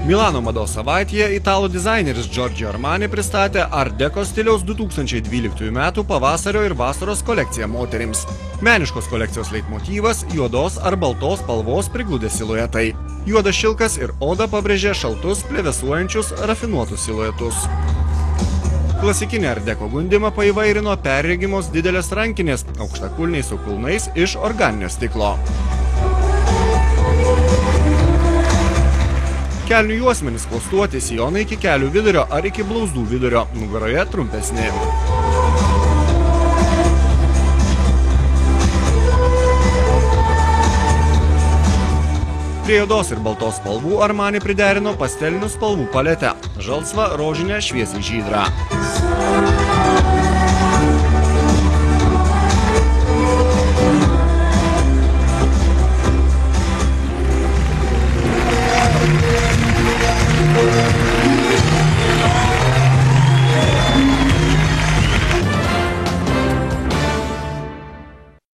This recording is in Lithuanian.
Milano mados savaitėje italų dizaineris Giorgio Armani pristatė Art Deco stiliaus 2012 metų pavasario ir vasaros kolekciją moterims. Meniškos kolekcijos leitmotyvas – juodos ar baltos spalvos prigludę siluetai. Juodas šilkas ir oda pabrėžė šaltus, plevėsuojančius, rafinuotus siluetus. Klasikinį Art Deco gundimą paįvairino perregimos didelės rankinės, aukštakulniai su kulnais iš organinio stiklo. Kelnių juosmenys klostuoti sijonai iki kelių vidurio ar iki blauzdų vidurio, nugaroje trumpesni. Prie juodos ir baltos spalvų Armani priderino pastelinių spalvų paletę – žalsvą, rožinę, šviesiai žydrą.